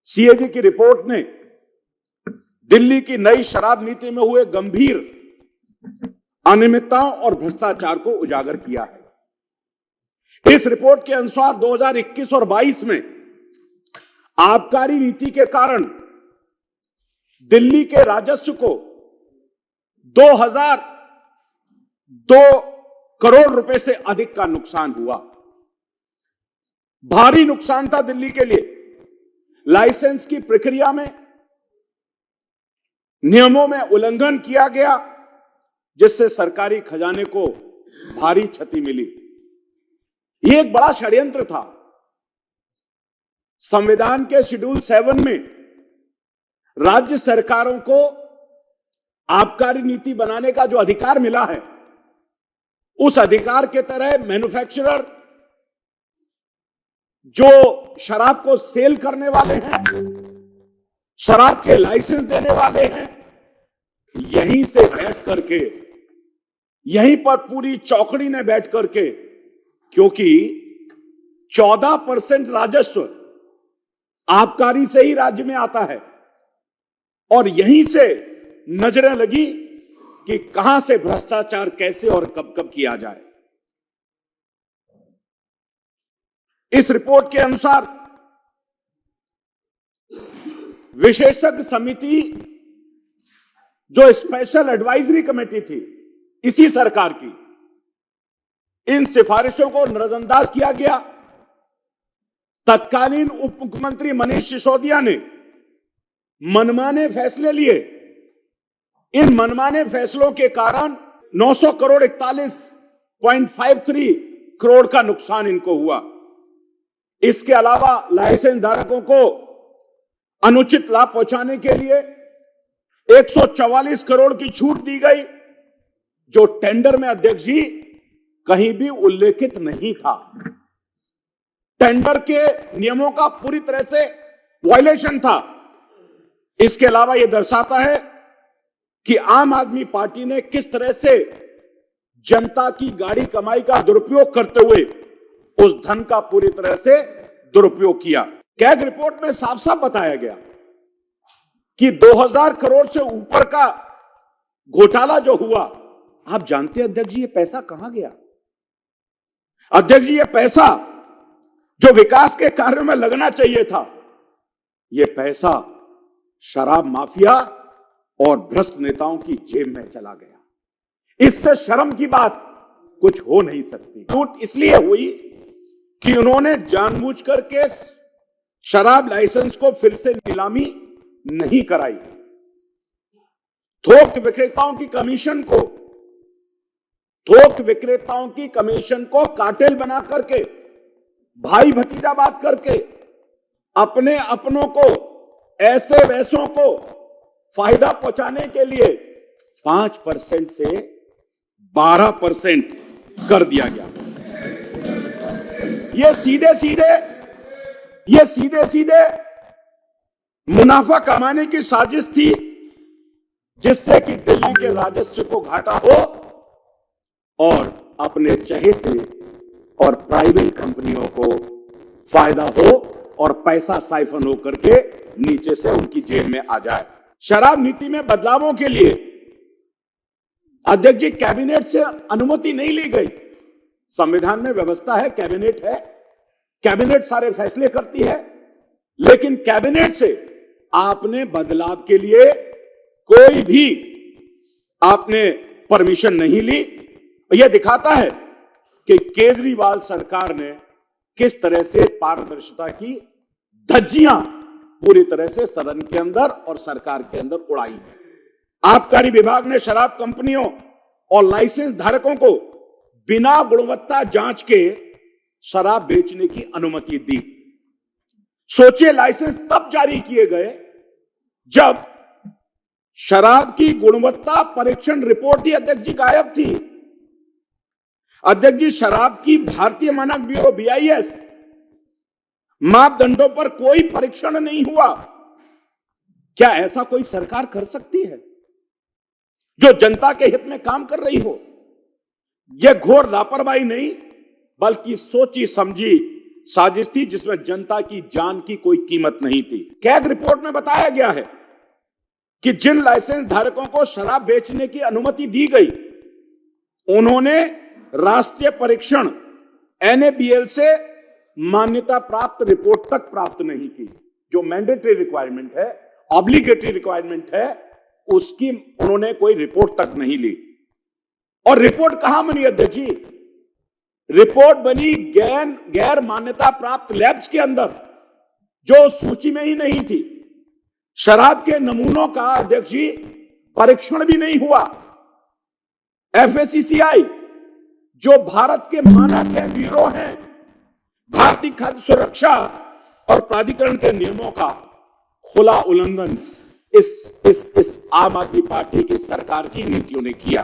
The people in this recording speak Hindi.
सीएजी की रिपोर्ट ने दिल्ली की नई शराब नीति में हुए गंभीर अनियमितताओं और भ्रष्टाचार को उजागर किया है। इस रिपोर्ट के अनुसार 2021 और 22 में आबकारी नीति के कारण दिल्ली के राजस्व को 2002 करोड़ रुपए से अधिक का नुकसान हुआ। भारी नुकसान था दिल्ली के लिए। लाइसेंस की प्रक्रिया में नियमों में उल्लंघन किया गया, जिससे सरकारी खजाने को भारी क्षति मिली। यह एक बड़ा षड्यंत्र था। संविधान के शेड्यूल 7 में राज्य सरकारों को आबकारी नीति बनाने का जो अधिकार मिला है, उस अधिकार के तरह मैन्युफैक्चरर जो शराब को सेल करने वाले हैं, शराब के लाइसेंस देने वाले हैं, यहीं से बैठ करके, यहीं पर पूरी चौकड़ी में बैठ करके, क्योंकि 14% राजस्व आबकारी से ही राज्य में आता है, और यहीं से नजरें लगी कि कहां से भ्रष्टाचार कैसे और कब कब किया जाए। इस रिपोर्ट के अनुसार विशेषज्ञ समिति, जो स्पेशल एडवाइजरी कमेटी थी इसी सरकार की, इन सिफारिशों को नजरअंदाज किया गया। तत्कालीन उप मुख्यमंत्री मनीष सिसोदिया ने मनमाने फैसले लिए। इन मनमाने फैसलों के कारण 900 करोड़ 41.53 करोड़ का नुकसान इनको हुआ। इसके अलावा लाइसेंस धारकों को अनुचित लाभ पहुंचाने के लिए 144 करोड़ की छूट दी गई, जो टेंडर में अध्यक्ष जी कहीं भी उल्लेखित नहीं था। टेंडर के नियमों का पूरी तरह से वायलेशन था। इसके अलावा यह दर्शाता है कि आम आदमी पार्टी ने किस तरह से जनता की गाड़ी कमाई का दुरुपयोग करते हुए उस धन का पूरी तरह से दुरुपयोग किया। कैग रिपोर्ट में साफ साफ बताया गया कि 2000 करोड़ से ऊपर का घोटाला जो हुआ, आप जानते हैं अध्यक्ष जी ये पैसा कहां गया? अध्यक्ष जी ये पैसा जो विकास के कार्यों में लगना चाहिए था, ये पैसा शराब माफिया और भ्रष्ट नेताओं की जेब में चला गया। इससे शर्म की बात कुछ हो नहीं सकती। टूट इसलिए हुई कि उन्होंने जानबूझ करके शराब लाइसेंस को फिर से नीलामी नहीं कराई। थोक विक्रेताओं की कमीशन को कार्टेल बना करके, भाई भतीजा बात करके, अपने अपनों को, ऐसे वैसों को फायदा पहुंचाने के लिए 5% से 12% कर दिया गया। ये सीधे मुनाफा कमाने की साजिश थी, जिससे कि दिल्ली के राजस्व को घाटा हो और अपने चहेते और प्राइवेट कंपनियों को फायदा हो और पैसा साइफन हो करके नीचे से उनकी जेब में आ जाए। शराब नीति में बदलावों के लिए अध्यक्ष जी कैबिनेट से अनुमति नहीं ली गई। संविधान में व्यवस्था है, कैबिनेट है, कैबिनेट सारे फैसले करती है, लेकिन कैबिनेट से आपने बदलाव के लिए कोई भी आपने परमिशन नहीं ली। यह दिखाता है कि केजरीवाल सरकार ने किस तरह से पारदर्शिता की धज्जियां पूरी तरह से सदन के अंदर और सरकार के अंदर उड़ाई है। आबकारी विभाग ने शराब कंपनियों और लाइसेंस धारकों को बिना गुणवत्ता जांच के शराब बेचने की अनुमति दी। सोचिए, लाइसेंस तब जारी किए गए जब शराब की गुणवत्ता परीक्षण रिपोर्ट ही अध्यक्ष जी गायब थी। अध्यक्ष जी, शराब की भारतीय मानक ब्यूरो BIS मापदंडों पर कोई परीक्षण नहीं हुआ। क्या ऐसा कोई सरकार कर सकती है जो जनता के हित में काम कर रही हो? यह घोर लापरवाही नहीं, बल्कि सोची समझी साजिश थी जिसमें जनता की जान की कोई कीमत नहीं थी। कैग रिपोर्ट में बताया गया है कि जिन लाइसेंस धारकों को शराब बेचने की अनुमति दी गई, उन्होंने राष्ट्रीय परीक्षण NABL से मान्यता प्राप्त रिपोर्ट तक प्राप्त नहीं की। जो मैंडेटरी रिक्वायरमेंट है, ऑब्लिगेटरी रिक्वायरमेंट है, उसकी उन्होंने कोई रिपोर्ट तक नहीं ली। और रिपोर्ट कहां बनी अध्यक्ष जी? रिपोर्ट बनी गैर मान्यता प्राप्त लैब्स के अंदर, जो सूची में ही नहीं थी। शराब के नमूनों का अध्यक्ष जी परीक्षण भी नहीं हुआ। FSCCI जो भारत के मानक के ब्यूरो हैं, भारतीय खाद्य सुरक्षा और प्राधिकरण के नियमों का खुला उल्लंघन इस आम आदमी पार्टी की सरकार की नीतियों ने किया।